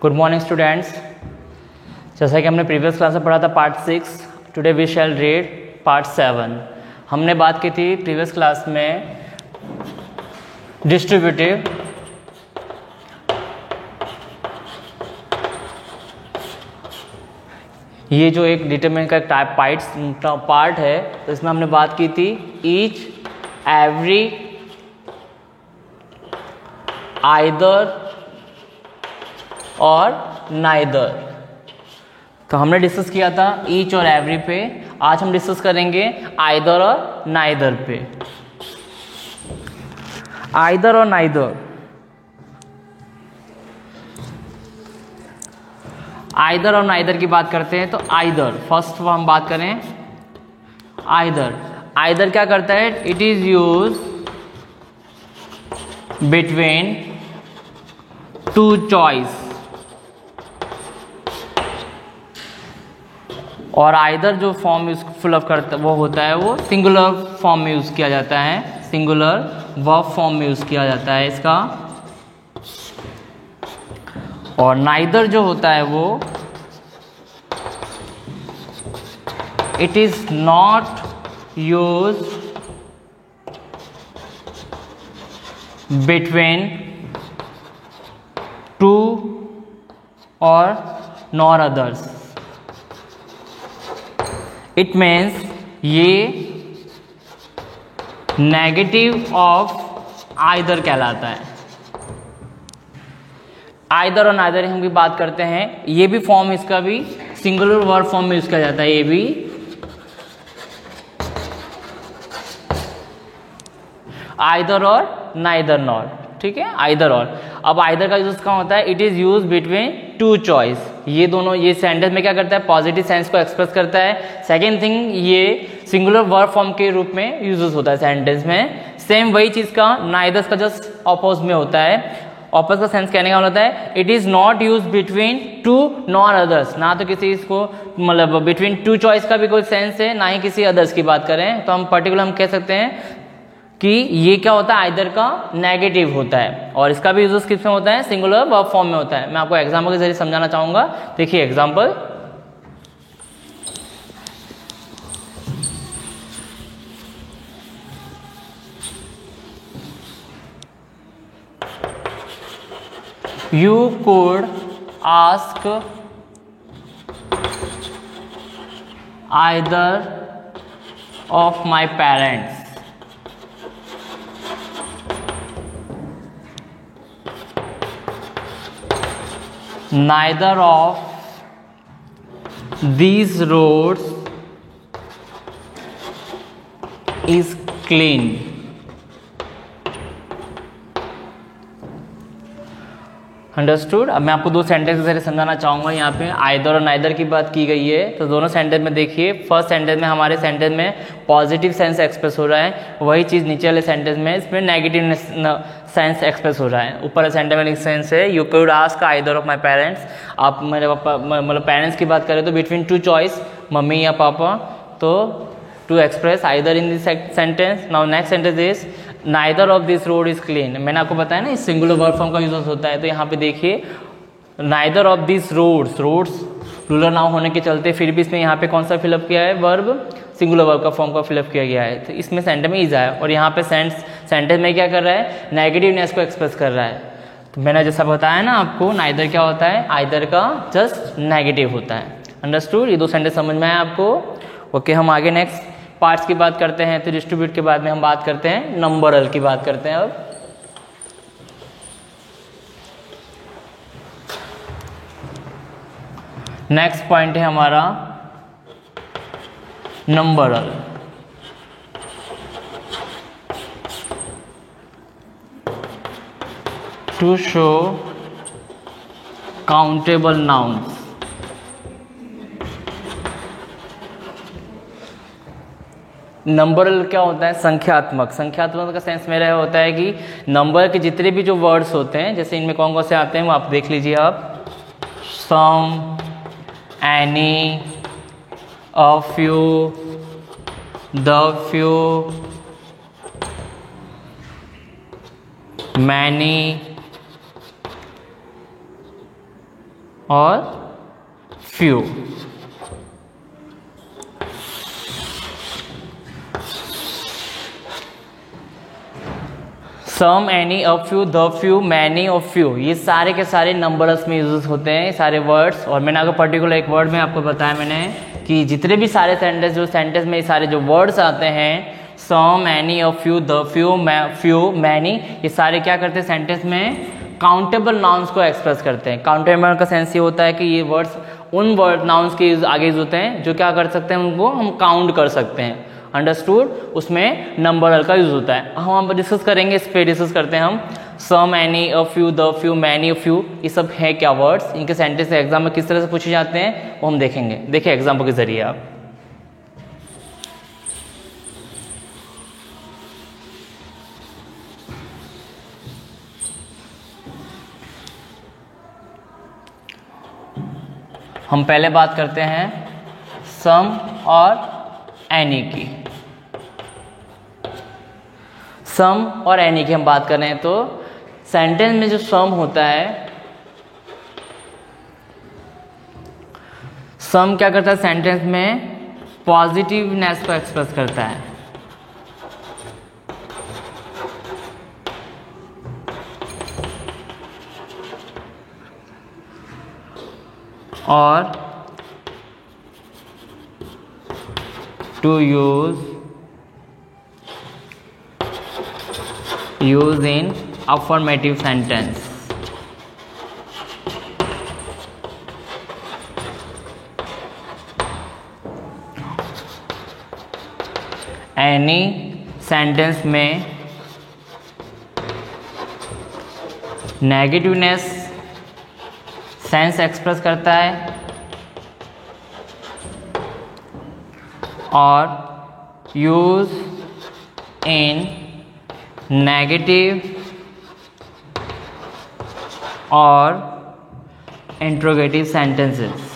Good morning students. जैसा कि हमने प्रीवियस क्लास में पढ़ा था part 6, today we shall read part 7। हमने बात की थी प्रीवियस क्लास में डिस्ट्रीब्यूटिव ये जो एक डिटरमिनेंट का टाइप पार्ट है, तो इसमें हमने बात की थी ईच एवरी आइदर और नाइदर। तो हमने डिस्कस किया था ईच और एवरी पे। आज हम डिस्कस करेंगे आइदर और नाइदर पे। आइदर और नाइदर, आइदर और नाइदर की बात करते हैं। तो आइदर फर्स्ट हम बात करें। आइदर आइदर क्या करता है? It is use between two choice. और आइदर जो फॉर्म यूज फिलअप करता वो होता है वो सिंगुलर फॉर्म में यूज किया जाता है, सिंगुलर वर्ब फॉर्म में यूज किया जाता है इसका। और नाइदर जो होता है वो it is not use between two और नॉर अदर्स। इट मीन्स ये नेगेटिव ऑफ आइदर कहलाता है। आइदर और नाइदर हम भी बात करते हैं। ये भी फॉर्म इसका भी सिंगुलर वर्ब फॉर्म में यूज किया जाता है। ये भी आइदर और नाइदर नॉट, ठीक है, आइदर और। अब आइदर का यूज कहाँ होता है? It is use between two choice. ये दोनों ये सेंटेंस में क्या करता है? पॉजिटिव सेंस को एक्सप्रेस करता है। सेकेंड थिंग, ये सिंगुलर वर्ब फॉर्म के रूप में यूज होता है सेंटेंस में। सेम वही चीज का नाइदर का जस्ट ऑपोजिट में होता है। ऑपोजिट का सेंस कहने का मतलब होता है it is not use between two nor others. ना तो किसी इसको मतलब बिटवीन टू चॉइस का भी कोई सेंस है, ना ही किसी अदर्स की बात करें। तो हम पर्टिकुलर हम कह सकते हैं कि ये क्या होता है? आइदर का नेगेटिव होता है। और इसका भी यूज किस में होता है? सिंगुलर वर्ब फॉर्म में होता है। मैं आपको एग्जांपल के जरिए समझाना चाहूंगा। देखिए example, you could ask either of my parents neither of these roads is clean। Understood. अब मैं आपको दो सेंटेंस के जरिए समझाना चाहूंगा। यहाँ पे आइदर और नाइदर की बात की गई है। तो दोनों सेंटेंस में देखिए, फर्स्ट सेंटेंस में हमारे सेंटेंस में पॉजिटिव सेंस एक्सप्रेस हो रहा है, वही चीज़ नीचे वाले सेंटेंस में इसमें नेगेटिव सेंस एक्सप्रेस हो रहा है। ऊपर सेंटेंस में सेंस है you could ask either of my parents. आप मेरे पापा मतलब पेरेंट्स की बात करें तो बिटवीन टू चॉइस, मम्मी या पापा, तो to express either in this sentence. Now next sentence is neither of this road is clean. मैंने आपको बताया ना इस सिंगुलर वर्ब फॉर्म का यूज होता है। तो यहाँ पे देखिए neither of this roads, roads plural noun होने के चलते फिर भी इसमें यहाँ पे कौन सा फिलअप किया है? वर्ब, सिंगुलर वर्ब का फॉर्म का फिलअप किया गया है। तो इसमें सेंटेंस में इज आया और यहाँ पे सेंटेंस में क्या कर रहा है? नेगेटिवनेस को एक्सप्रेस कर रहा है। तो मैंने जैसा बताया ना आपको, नाइदर क्या होता है? आइदर का जस्ट नेगेटिव होता है। अंडरस्टूड? ये दो सेंटेंस समझ में आया आपको? ओके, हम आगे नेक्स्ट पार्ट्स की बात करते हैं। तो डिस्ट्रीब्यूट के बाद में हम बात करते हैं नंबरल की बात करते हैं। अब नेक्स्ट पॉइंट है हमारा numeral. To show countable nouns. Numeral क्या होता है? संख्यात्मक। संख्यात्मक का सेंस मेरा होता है कि नंबर के जितने भी जो वर्ड्स होते हैं, जैसे इनमें कौन कौन से आते हैं वो आप देख लीजिए। आप some, any, a few, the few, many, और few. Some, any, a few, the few, many और फ्यू, ये सारे के सारे नंबर्स में यूज होते हैं सारे वर्ड्स। और मैंने आपको पर्टिकुलर एक वर्ड में आपको बताया मैंने कि जितने भी सारे सेंटेंस, जो सेंटेंस में सारे जो वर्ड्स आते हैं, some, any, a few, the few, many, ये सारे क्या करते हैं सेंटेंस में काउंटेबल नाउन्स को एक्सप्रेस करते हैं। काउंटेबल का सेंस ये होता है कि ये वर्ड्स उन वर्ड नाउन्स के आगे यूज होते हैं जो क्या कर सकते हैं, उनको हम काउंट कर सकते हैं। अंडरस्टूड? उसमें नंबर का यूज होता है। हम डिस्कस करेंगे, इस पे डिस्कस करते हैं हम। Some, any, a few, the few, many, a few, ये सब है क्या वर्ड्स, इनके सेंटेंस एग्जाम में किस तरह से पूछे जाते हैं वो हम देखेंगे। देखिए एग्जाम्पल के जरिए आप। हम पहले बात करते हैं सम और एनी की। सम और एनी की हम बात कर रहे हैं तो सेंटेंस में जो सम होता है, सम क्या करता है सेंटेंस में पॉजिटिवनेस को एक्सप्रेस करता है। और to use in affirmative sentence। Any sentence में नेगेटिवनेस सेंस एक्सप्रेस करता है और यूज इन नेगेटिव और इंट्रोगेटिव सेंटेंसेस।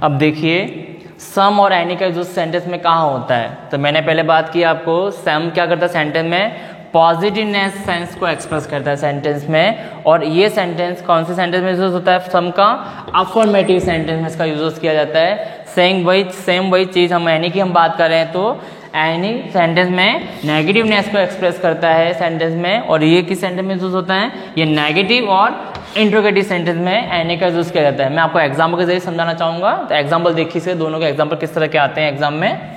अब देखिए सम और एनी का जो सेंटेंस में कहाँ होता है, तो मैंने पहले बात की आपको, सम क्या करता है सेंटेंस में पॉजिटिवनेस सेंस को एक्सप्रेस करता है सेंटेंस में। और ये सेंटेंस कौन से सेंटेंस में यूज होता है, सम का अफर्मेटिव सेंटेंस में इसका यूज किया जाता है। सेम वही चीज हम एनी की हम बात कर रहे हैं तो एनी सेंटेंस में नेगेटिवनेस को एक्सप्रेस करता है सेंटेंस में, और ये किस सेंटेंस में यूज होता है, ये नेगेटिव और इंट्रोगेटिव सेंटेंस में एनी का यूज किया जाता है। मैं आपको एग्जाम्पल के जरिए समझाना चाहूंगा, तो एग्जाम्पल देखिए से दोनों के एग्जाम्पल किस तरह के आते हैं एग्जाम में।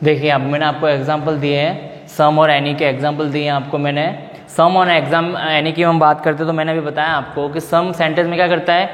देखिए अब मैंने आपको एग्जाम्पल दिए हैं, सम और एनी के एग्जाम्पल दिए हैं आपको मैंने। सम और एनी की हम बात करते हैं तो मैंने अभी बताया आपको कि सम सेंटेंस में क्या करता है,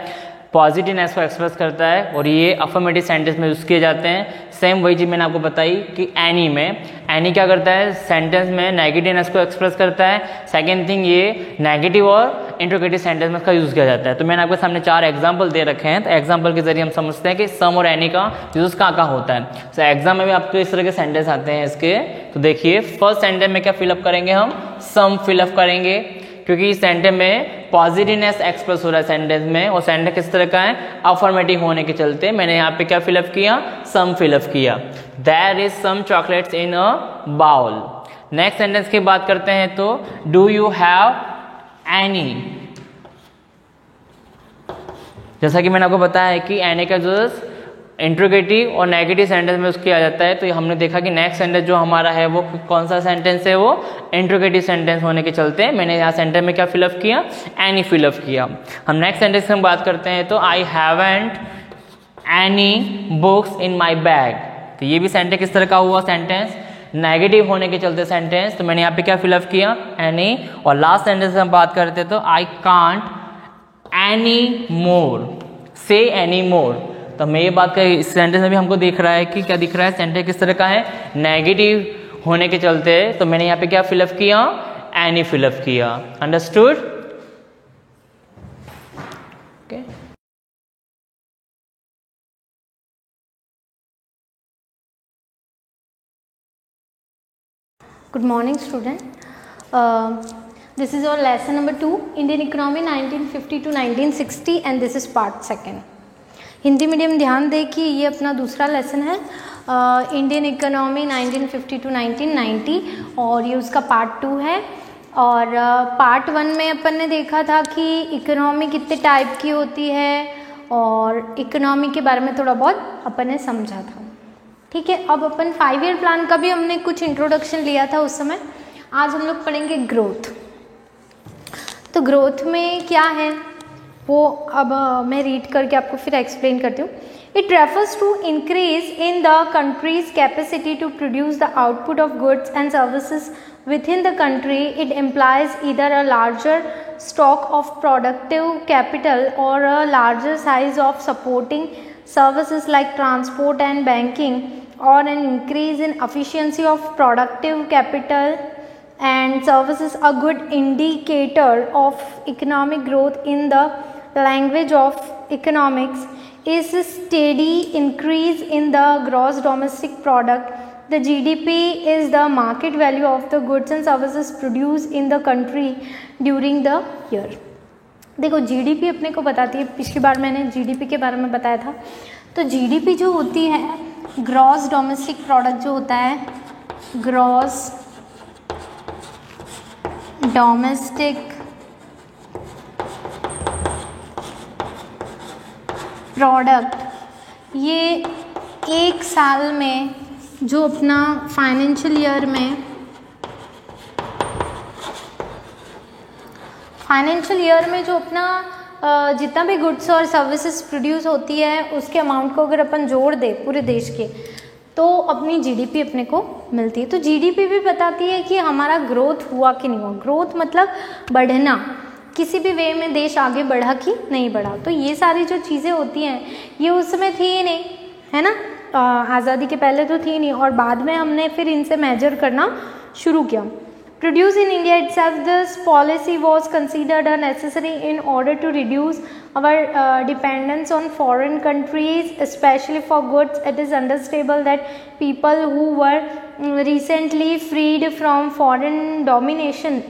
पॉजिटिवनेस को एक्सप्रेस करता है और ये अफर्मेटिव सेंटेंस में यूज़ किए जाते हैं। सेम वही चीज़ मैंने आपको बताई कि एनी क्या करता है, सेंटेंस में नेगेटिवनेस को एक्सप्रेस करता है। सेकेंड थिंग, ये नेगेटिव और इंट्रोगेटिव सेंटेंस में इसका यूज़ किया जाता है। तो मैंने आपके सामने 4 एग्जाम्पल दे रखे हैं, तो एग्जाम्पल के जरिए हम समझते हैं कि सम और एनी का यूज़ कहाँ होता है। तो एग्जाम में भी आपको इस तरह के सेंटेंस आते हैं इसके। तो देखिए फर्स्ट सेंटेंस में क्या फिलअप करेंगे, हम सम फिलअप करेंगे, क्योंकि इस सेंटेंस में पॉजिटिवनेस एक्सप्रेस हो रहा है सेंटेंस में, और सेंटेंस किस तरह का है, अफर्मेटिव होने के चलते मैंने यहाँ पे क्या फिलअप किया, सम फिलअप किया। There is some chocolates in a bowl. Next sentence की बात करते हैं तो डू यू हैव एनी। जैसा कि मैंने आपको बताया है कि एनी का जो इंट्रोगेटिव और नेगेटिव सेंटेंस में उसके आ जाता है, तो हमने देखा कि नेक्स्ट सेंटेंस जो हमारा है वो कौन सा सेंटेंस है, वो इंट्रोगेटिव सेंटेंस होने के चलते मैंने यहाँ सेंटेंस में क्या फिलअप किया, एनी फिलअप किया। हम नेक्स्ट सेंटेंस की हम बात करते हैं तो I haven't any books in my bag. तो ये भी सेंटेंस किस तरह का हुआ, सेंटेंस नेगेटिव होने के चलते सेंटेंस, तो मैंने यहाँ पे क्या फिलअप किया, एनी। और लास्ट सेंटेंस हम बात करते तो आई कांट एनी मोर, से एनी मोर। तो हमें ये बात करें, इस सेंटेंस में भी हमको दिख रहा है कि क्या दिख रहा है, सेंटेंस किस तरह का है, नेगेटिव होने के चलते, तो मैंने यहाँ पे क्या फिलअप किया, एनी फिलअप किया। Understood? Okay. Good morning student. This is our lesson number 2, Indian economy 1950 to 1960 and this is part 2. Hindi medium ध्यान दें कि ये अपना दूसरा लेसन है, इंडियन इकोनॉमी 1950 टू 1990, और ये उसका पार्ट 2 है। और पार्ट 1 में अपन ने देखा था कि इकोनॉमी कितने टाइप की होती है और इकोनॉमी के बारे में थोड़ा बहुत अपन ने समझा था। ठीक है, अब अपन 5 ईयर प्लान का भी हमने कुछ इंट्रोडक्शन लिया था उस समय। आज हम लोग पढ़ेंगे ग्रोथ। तो ग्रोथ में क्या है वो अब मैं रीड करके आपको फिर एक्सप्लेन करती हूँ। It refers to increase in the country's capacity to produce the output of goods and services within the country. It implies either a larger stock of productive capital और a larger size of supporting services like transport and banking, or an increase in efficiency of productive capital and services. A good indicator of economic growth in the language of economics is a steady increase in the gross domestic product. The GDP is the market value of the goods and services produced in the country during the year. देखो GDP अपने को बताती है, पिछली बार मैंने GDP के बारे में बताया था। तो जीडीपी जो होती है, ग्रॉस डोमेस्टिक प्रोडक्ट जो होता है, ग्रॉस डोमेस्टिक प्रोडक्ट, ये एक साल में जो अपना फाइनेंशियल ईयर में जो अपना जितना भी गुड्स और सर्विसेज प्रोड्यूस होती है उसके अमाउंट को अगर अपन जोड़ दे पूरे देश के, तो अपनी जीडीपी अपने को मिलती है। तो जीडीपी भी बताती है कि हमारा ग्रोथ हुआ कि नहीं हुआ। ग्रोथ मतलब बढ़ना, किसी भी वे में देश आगे बढ़ा कि नहीं बढ़ा। तो ये सारी जो चीज़ें होती हैं ये उस समय थी ही नहीं, है ना, आज़ादी के पहले तो थी नहीं, और बाद में हमने फिर इनसे मेजर करना शुरू किया। Produced in India itself, this policy was considered necessary in order to reduce our dependence on foreign countries, especially for goods. It is understandable that people who were recently freed from foreign domination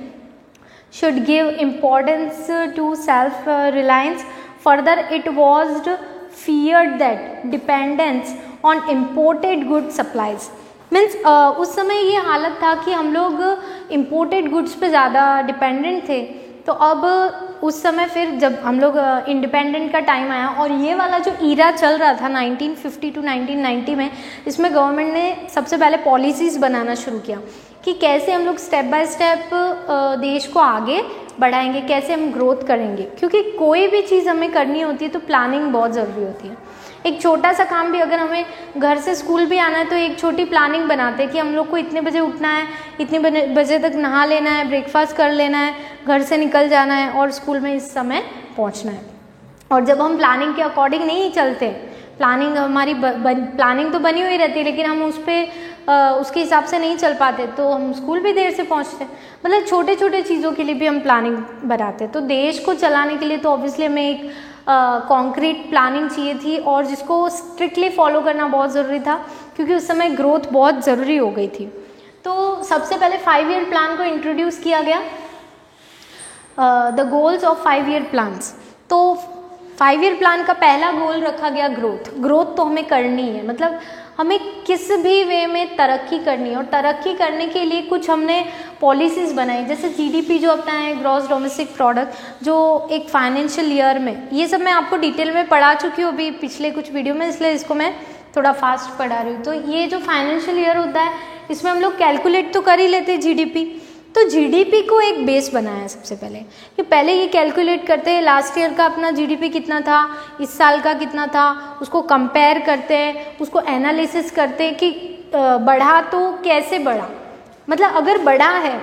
should give importance to self-reliance. Further, it was feared that dependence on imported goods supplies means उस समय ये हालत था कि हम लोग imported goods पे ज़्यादा डिपेंडेंट थे। तो अब उस समय फिर जब हम लोग इंडिपेंडेंट का टाइम आया और ये वाला जो ईरा चल रहा था 1950 टू 1990 में, इसमें गवर्नमेंट ने सबसे पहले पॉलिसीज़ बनाना शुरू किया कि कैसे हम लोग स्टेप बाय स्टेप देश को आगे बढ़ाएंगे, कैसे हम ग्रोथ करेंगे। क्योंकि कोई भी चीज़ हमें करनी होती है तो प्लानिंग बहुत ज़रूरी होती है। एक छोटा सा काम भी, अगर हमें घर से स्कूल भी आना है तो एक छोटी प्लानिंग बनाते हैं कि हम लोग को इतने बजे उठना है, इतने बजे तक नहा लेना है, ब्रेकफास्ट कर लेना है, घर से निकल जाना है और स्कूल में इस समय पहुंचना है। और जब हम प्लानिंग के अकॉर्डिंग नहीं चलते, प्लानिंग हमारी प्लानिंग तो बनी हुई रहती है लेकिन हम उस पर उसके हिसाब से नहीं चल पाते तो हम स्कूल भी देर से पहुंचते हैं। मतलब छोटे छोटे चीज़ों के लिए भी हम प्लानिंग बनाते हैं। तो देश को चलाने के लिए तो ऑब्वियसली हमें एक कॉन्क्रीट प्लानिंग चाहिए थी और जिसको स्ट्रिक्टली फॉलो करना बहुत ज़रूरी था क्योंकि उस समय ग्रोथ बहुत ज़रूरी हो गई थी। तो सबसे पहले 5 ईयर प्लान को इंट्रोड्यूस किया गया, the goals of 5 year plans. तो 5 ईयर प्लान का पहला गोल रखा गया ग्रोथ। ग्रोथ तो हमें करनी है, मतलब हमें किस भी वे में तरक्की करनी है और तरक्की करने के लिए कुछ हमने पॉलिसीज़ बनाई, जैसे जीडीपी जो अपना है, ग्रॉस डोमेस्टिक प्रोडक्ट, जो एक फाइनेंशियल ईयर में, ये सब मैं आपको डिटेल में पढ़ा चुकी हूँ अभी पिछले कुछ वीडियो में, इसलिए इसको मैं थोड़ा फास्ट पढ़ा रही हूँ। तो ये जो फाइनेंशियल ईयर होता है इसमें हम लोग कैलकुलेट तो कर ही लेते हैं जीडीपी। तो जीडीपी को एक बेस बनाया सबसे पहले कि पहले ये कैलकुलेट करते हैं लास्ट ईयर का अपना जीडीपी कितना था, इस साल का कितना था, उसको कंपेयर करते हैं, उसको एनालिसिस करते हैं कि बढ़ा तो कैसे बढ़ा, मतलब अगर बढ़ा है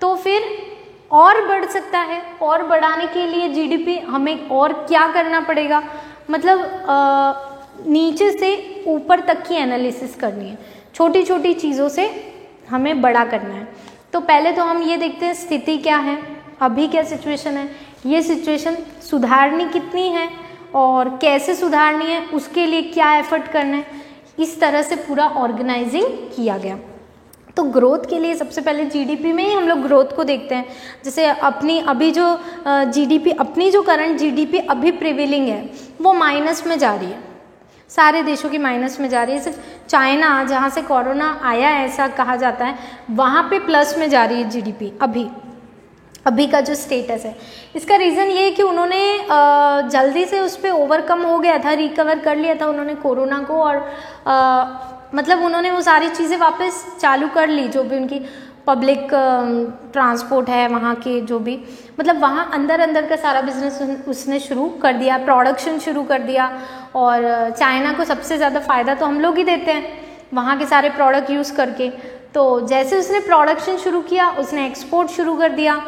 तो फिर और बढ़ सकता है, और बढ़ाने के लिए जीडीपी हमें और क्या करना पड़ेगा, मतलब नीचे से ऊपर तक की एनालिसिस करनी है, छोटी छोटी चीज़ों से हमें बड़ा करना है। तो पहले तो हम ये देखते हैं स्थिति क्या है, अभी क्या सिचुएशन है, ये सिचुएशन सुधारनी कितनी है और कैसे सुधारनी है, उसके लिए क्या एफर्ट करना है, इस तरह से पूरा ऑर्गेनाइजिंग किया गया। तो ग्रोथ के लिए सबसे पहले जीडीपी में ही हम लोग ग्रोथ को देखते हैं। जैसे अपनी अभी जो जीडीपी, अपनी जो करंट जीडीपी अभी प्रिवेलिंग है वो माइनस में जा रही है, सारे देशों की माइनस में जा रही है। सिर्फ चाइना, जहाँ से कोरोना आया है ऐसा कहा जाता है, वहाँ पे प्लस में जा रही है जीडीपी अभी का जो स्टेटस है। इसका रीज़न ये है कि उन्होंने जल्दी से उस पर ओवरकम हो गया था, रिकवर कर लिया था उन्होंने कोरोना को, और मतलब उन्होंने वो सारी चीज़ें वापस चालू कर ली, जो भी उनकी पब्लिक ट्रांसपोर्ट है वहाँ के, जो भी मतलब वहाँ अंदर का सारा बिजनेस उसने शुरू कर दिया, प्रोडक्शन शुरू कर दिया। और चाइना को सबसे ज़्यादा फ़ायदा तो हम लोग ही देते हैं वहाँ के सारे प्रोडक्ट यूज़ करके। तो जैसे उसने प्रोडक्शन शुरू किया, उसने एक्सपोर्ट शुरू कर दिया,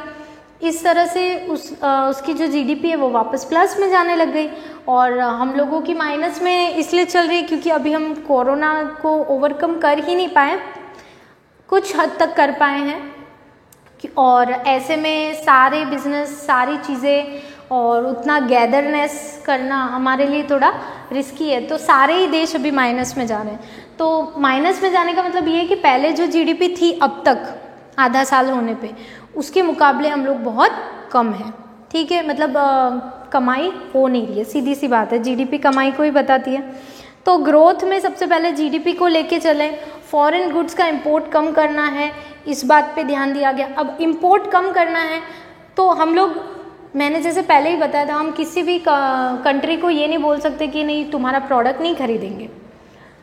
इस तरह से उसकी जो जीडीपी है वो वापस प्लस में जाने लग गई। और हम लोगों की माइनस में इसलिए चल रही है क्योंकि अभी हम कोरोना को ओवरकम कर ही नहीं पाए, कुछ हद तक कर पाए हैं, और ऐसे में सारे बिजनेस, सारी चीज़ें और उतना गैदरनेस करना हमारे लिए थोड़ा रिस्की है। तो सारे ही देश अभी माइनस में जा रहे हैं। तो माइनस में जाने का मतलब ये है कि पहले जो जीडीपी थी अब तक आधा साल होने पे, उसके मुकाबले हम लोग बहुत कम हैं, ठीक है, मतलब कमाई हो नहीं रही है, सीधी सी बात है, जीडीपी कमाई को ही बताती है। तो ग्रोथ में सबसे पहले जीडीपी को लेके चलें, फॉरेन गुड्स का इंपोर्ट कम करना है, इस बात पे ध्यान दिया गया। अब इंपोर्ट कम करना है तो हम लोग, मैंने जैसे पहले ही बताया था, हम किसी भी कंट्री को ये नहीं बोल सकते कि नहीं तुम्हारा प्रोडक्ट नहीं खरीदेंगे,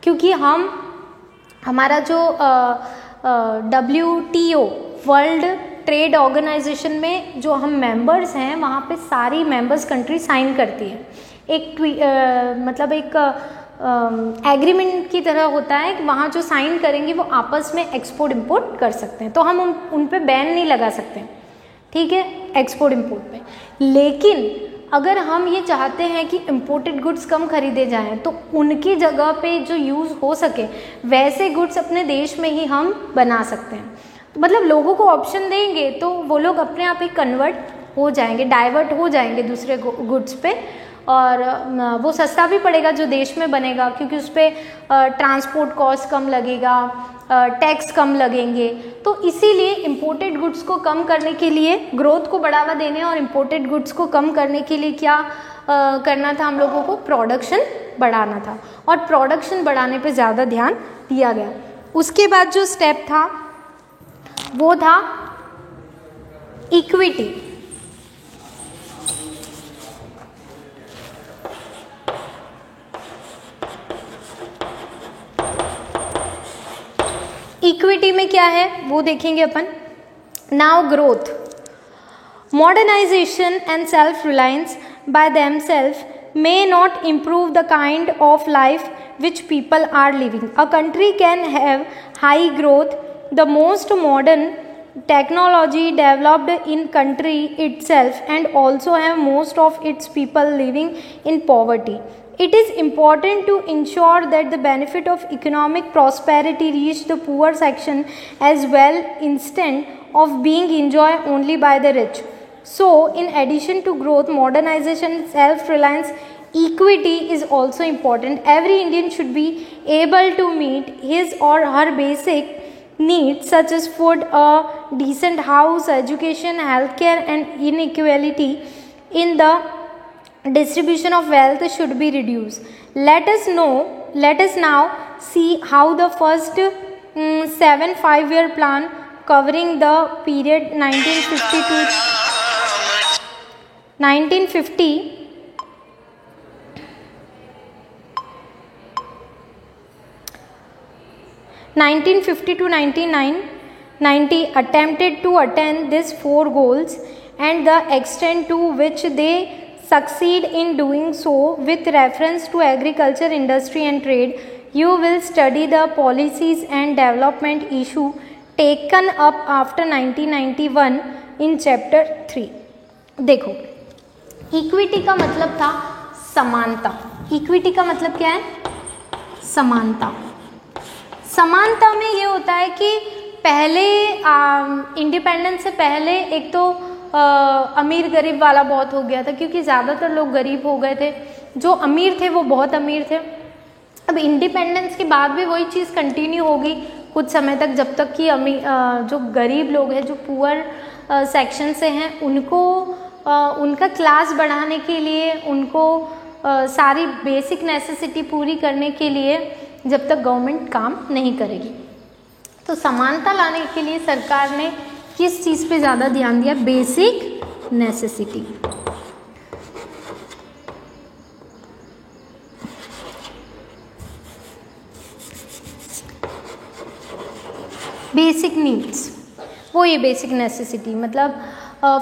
क्योंकि हमारा जो WTO वर्ल्ड ट्रेड ऑर्गेनाइजेशन में जो हम मेंबर्स हैं, वहाँ पे सारी मेंबर्स कंट्री साइन करती है। मतलब एक एग्रीमेंट की तरह होता है कि वहाँ जो साइन करेंगे वो आपस में एक्सपोर्ट इंपोर्ट कर सकते हैं, तो हम उन पे बैन नहीं लगा सकते, ठीक है, एक्सपोर्ट इंपोर्ट पे। लेकिन अगर हम ये चाहते हैं कि इंपोर्टेड गुड्स कम खरीदे जाएं, तो उनकी जगह पे जो यूज़ हो सके वैसे गुड्स अपने देश में ही हम बना सकते हैं। तो मतलब लोगों को ऑप्शन देंगे तो वो लोग अपने आप ही कन्वर्ट हो जाएंगे, डाइवर्ट हो जाएंगे दूसरे गुड्स पे, और वो सस्ता भी पड़ेगा जो देश में बनेगा, क्योंकि उस पर ट्रांसपोर्ट कॉस्ट कम लगेगा, टैक्स कम लगेंगे। तो इसीलिए इंपोर्टेड गुड्स को कम करने के लिए, ग्रोथ को बढ़ावा देने और इंपोर्टेड गुड्स को कम करने के लिए क्या करना था हम लोगों को, प्रोडक्शन बढ़ाना था, और प्रोडक्शन बढ़ाने पे ज़्यादा ध्यान दिया गया। उसके बाद जो स्टेप था वो था इक्विटी। इक्विटी में क्या है वो देखेंगे अपन। Now growth, modernisation and self reliance by themselves may not improve the kind of life which people are living. A country can have high growth, the most modern technology developed in country itself and also have most of its people living in poverty. It is important to ensure that the benefit of economic prosperity reach the poor section as well instead of being enjoyed only by the rich. So in addition to growth, modernization, self-reliance, equity is also important. Every Indian should be able to meet his or her basic needs such as food, a decent house, education, healthcare, and inequality in the distribution of wealth should be reduced. Let us now see how the first 7 5-year plan covering the period 1950 to 1990 attempted to attain these 4 goals and the extent to which they succeed in doing so with reference to agriculture, industry and trade. You will study the policies and development issue taken up after 1991 in chapter 3. देखो, equity का मतलब था समानता. Equity का मतलब क्या है? समानता. समानता में ये होता है कि पहले इंडिपेंडेंस से पहले एक तो अमीर गरीब वाला बहुत हो गया था, क्योंकि ज़्यादातर लोग गरीब हो गए थे. जो अमीर थे वो बहुत अमीर थे. अब इंडिपेंडेंस के बाद भी वही चीज़ कंटिन्यू होगी कुछ समय तक, जब तक कि जो गरीब लोग हैं, जो पुअर सेक्शन से हैं, उनको उनका क्लास बढ़ाने के लिए, उनको सारी बेसिक नेसेसिटी पूरी करने के लिए जब तक गवर्नमेंट काम नहीं करेगी. तो समानता लाने के लिए सरकार ने किस चीज़ पे ज़्यादा ध्यान दिया? Basic necessity. बेसिक नीड्स, वो ये बेसिक नेसेसिटी मतलब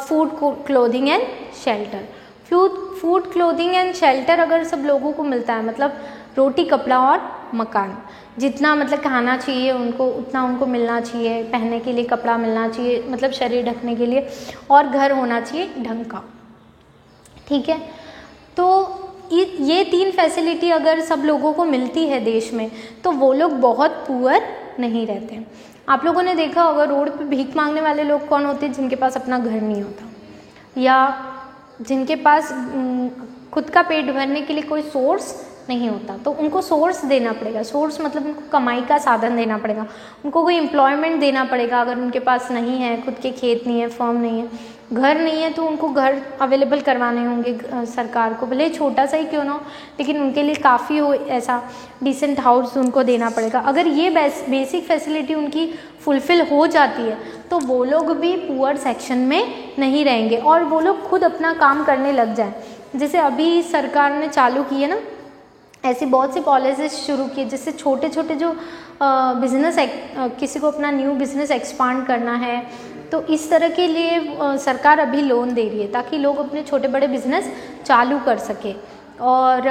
food, clothing and shelter. Food, clothing and shelter अगर सब लोगों को मिलता है, मतलब रोटी, कपड़ा और मकान, जितना मतलब खाना चाहिए उनको उतना उनको मिलना चाहिए, पहनने के लिए कपड़ा मिलना चाहिए, मतलब शरीर ढकने के लिए, और घर होना चाहिए ढंग का. ठीक है, तो ये 3 फैसिलिटी अगर सब लोगों को मिलती है देश में, तो वो लोग बहुत पुअर नहीं रहते हैं. आप लोगों ने देखा होगा रोड पे भीख मांगने वाले लोग कौन होते हैं? जिनके पास अपना घर नहीं होता, या जिनके पास खुद का पेट भरने के लिए कोई सोर्स नहीं होता. तो उनको सोर्स देना पड़ेगा. सोर्स मतलब उनको कमाई का साधन देना पड़ेगा, उनको कोई एम्प्लॉयमेंट देना पड़ेगा. अगर उनके पास नहीं है, खुद के खेत नहीं है, फर्म नहीं है, घर नहीं है, तो उनको घर अवेलेबल करवाने होंगे सरकार को, भले छोटा सा ही क्यों ना हो, लेकिन उनके लिए काफ़ी हो ऐसा डिसेंट हाउस उनको देना पड़ेगा. अगर ये बेसिक फैसिलिटी उनकी फुलफ़िल हो जाती है, तो वो लोग भी पुअर सेक्शन में नहीं रहेंगे और वो लोग खुद अपना काम करने लग जाएं. जैसे अभी सरकार ने चालू की है ना, ऐसी बहुत सी पॉलिसीज शुरू की, जिससे छोटे छोटे जो बिज़नेस, किसी को अपना न्यू बिज़नेस एक्सपांड करना है, तो इस तरह के लिए सरकार अभी लोन दे रही है, ताकि लोग अपने छोटे बड़े बिज़नेस चालू कर सके और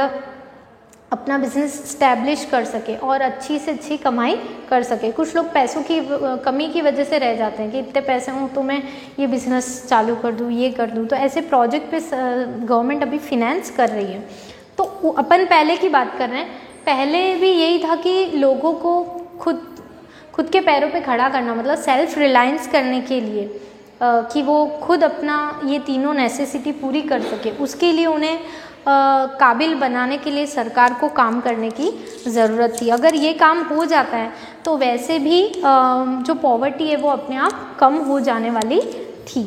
अपना बिज़नेस स्टैब्लिश कर सके और अच्छी से अच्छी कमाई कर सके. कुछ लोग पैसों की कमी की वजह से रह जाते हैं कि इतने पैसे हों तो मैं ये बिज़नेस चालू कर दूँ, ये कर दूँ. तो ऐसे प्रोजेक्ट पे गवर्नमेंट अभी फिनेंस कर रही है. तो अपन पहले की बात कर रहे हैं, पहले भी यही था कि लोगों को खुद के पैरों पे खड़ा करना, मतलब सेल्फ रिलायंस करने के लिए कि वो खुद अपना ये तीनों नेसेसिटी पूरी कर सके, उसके लिए उन्हें काबिल बनाने के लिए सरकार को काम करने की ज़रूरत थी. अगर ये काम हो जाता है तो वैसे भी जो पॉवर्टी है वो अपने आप कम हो जाने वाली थी.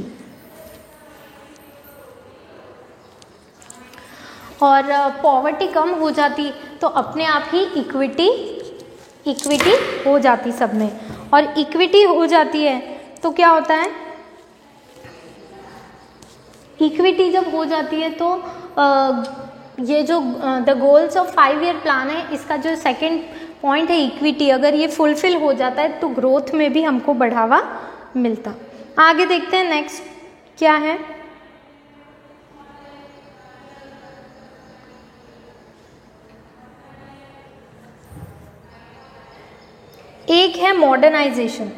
और पॉवर्टी कम हो जाती तो अपने आप ही इक्विटी हो जाती सब में, और इक्विटी हो जाती है तो क्या होता है? इक्विटी जब हो जाती है तो ये जो the goals of 5-year plan है, इसका जो सेकंड पॉइंट है इक्विटी, अगर ये फुलफिल हो जाता है तो ग्रोथ में भी हमको बढ़ावा मिलता. आगे देखते हैं नेक्स्ट क्या है. एक है मॉडर्नाइजेशन.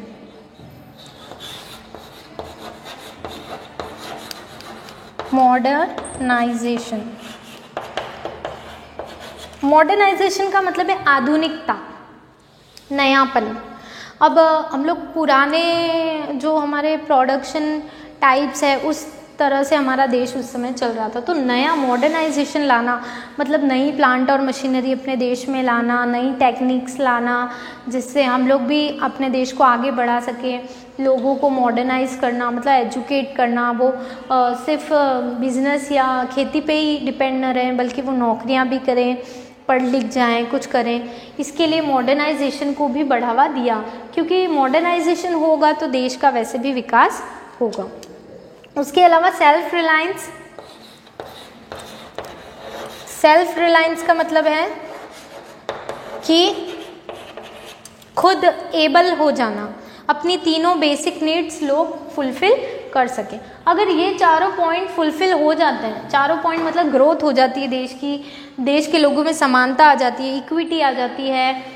मॉडर्नाइजेशन। मॉडर्नाइजेशन का मतलब है आधुनिकता, नयापन। अब हम लोग पुराने जो हमारे प्रोडक्शन टाइप्स है उस तरह से हमारा देश उस समय चल रहा था, तो नया मॉडर्नाइजेशन लाना मतलब नई प्लांट और मशीनरी अपने देश में लाना, नई टेक्निक्स लाना, जिससे हम लोग भी अपने देश को आगे बढ़ा सकें। लोगों को मॉडर्नाइज करना मतलब एजुकेट करना, वो सिर्फ बिजनेस या खेती पे ही डिपेंड न रहें बल्कि वो नौकरियां भी करें, पढ़ लिख जाएं, कुछ करें। इसके लिए मॉडर्नाइजेशन को भी बढ़ावा दिया, क्योंकि मॉडर्नाइजेशन होगा तो देश का वैसे भी विकास होगा। उसके अलावा सेल्फ रिलायंस। सेल्फ रिलायंस का मतलब है कि खुद एबल हो जाना, अपनी तीनों बेसिक नीड्स लोग फुलफिल कर सकें। अगर ये चारों पॉइंट फुलफिल हो जाते हैं, चारों पॉइंट मतलब ग्रोथ हो जाती है देश की, देश के लोगों में समानता आ जाती है, इक्विटी आ जाती है,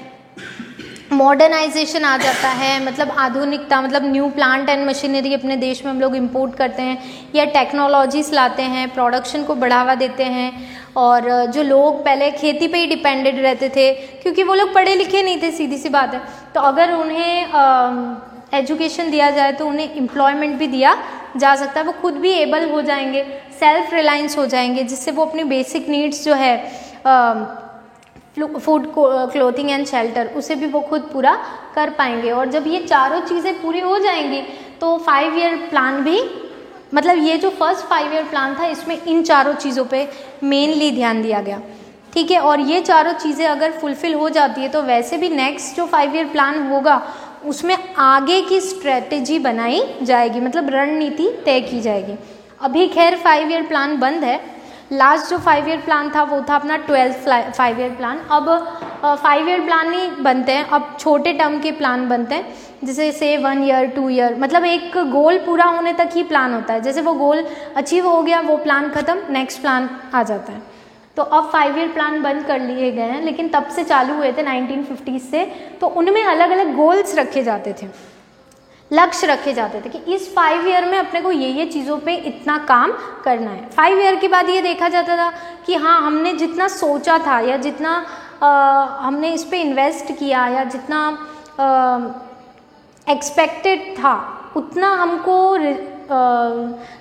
मॉडर्नाइजेशन आ जाता है, मतलब आधुनिकता, मतलब न्यू प्लांट एंड मशीनरी अपने देश में हम लोग इंपोर्ट करते हैं या टेक्नोलॉजीज लाते हैं, प्रोडक्शन को बढ़ावा देते हैं। और जो लोग पहले खेती पे ही डिपेंडेड रहते थे क्योंकि वो लोग पढ़े लिखे नहीं थे, सीधी सी बात है, तो अगर उन्हें एजुकेशन दिया जाए तो उन्हें एम्प्लॉयमेंट भी दिया जा सकता है, वो खुद भी एबल हो जाएंगे, सेल्फ रिलायंस हो जाएंगे, जिससे वो अपनी बेसिक नीड्स जो है फूड, क्लोथिंग एंड शेल्टर, उसे भी वो खुद पूरा कर पाएंगे। और जब ये चारों चीज़ें पूरी हो जाएंगी तो 5 ईयर प्लान भी, मतलब ये जो फर्स्ट 5 ईयर प्लान था इसमें इन चारों चीज़ों पे मेनली ध्यान दिया गया, ठीक है। और ये चारों चीज़ें अगर फुलफिल हो जाती है तो वैसे भी नेक्स्ट जो 5 ईयर प्लान होगा उसमें आगे की स्ट्रेटेजी बनाई जाएगी, मतलब रणनीति तय की जाएगी। अभी खैर 5 ईयर प्लान बंद है, लास्ट जो 5 ईयर प्लान था वो था अपना 12th 5 ईयर प्लान। अब 5 ईयर प्लान ही बनते हैं, अब छोटे टर्म के प्लान बनते हैं, जैसे से 1 ईयर 2 ईयर, मतलब एक गोल पूरा होने तक ही प्लान होता है, जैसे वो गोल अचीव हो गया वो प्लान खत्म, नेक्स्ट प्लान आ जाता है। तो अब 5 ईयर प्लान बंद कर लिए गए हैं, लेकिन तब से चालू हुए थे 1950 से, तो उनमें अलग अलग गोल्स रखे जाते थे, लक्ष्य रखे जाते थे कि इस 5 ईयर में अपने को ये चीज़ों पे इतना काम करना है। 5 ईयर के बाद ये देखा जाता था कि हाँ हमने जितना सोचा था या जितना हमने इस पे इन्वेस्ट किया या जितना एक्सपेक्टेड था उतना हमको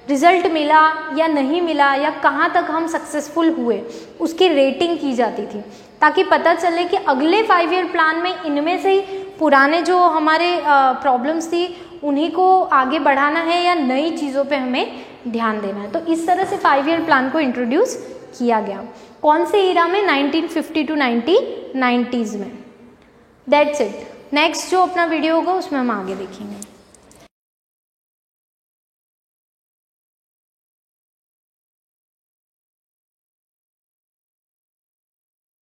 रिज़ल्ट मिला या नहीं मिला या कहाँ तक हम सक्सेसफुल हुए, उसकी रेटिंग की जाती थी, ताकि पता चले कि अगले 5 ईयर प्लान में इनमें से ही पुराने जो हमारे प्रॉब्लम्स थी उन्हीं को आगे बढ़ाना है या नई चीज़ों पे हमें ध्यान देना है। तो इस तरह से 5 ईयर प्लान को इंट्रोड्यूस किया गया। कौन से ईरा में? 1950 टू 1990s में। That's it. नेक्स्ट जो अपना वीडियो होगा उसमें हम आगे देखेंगे।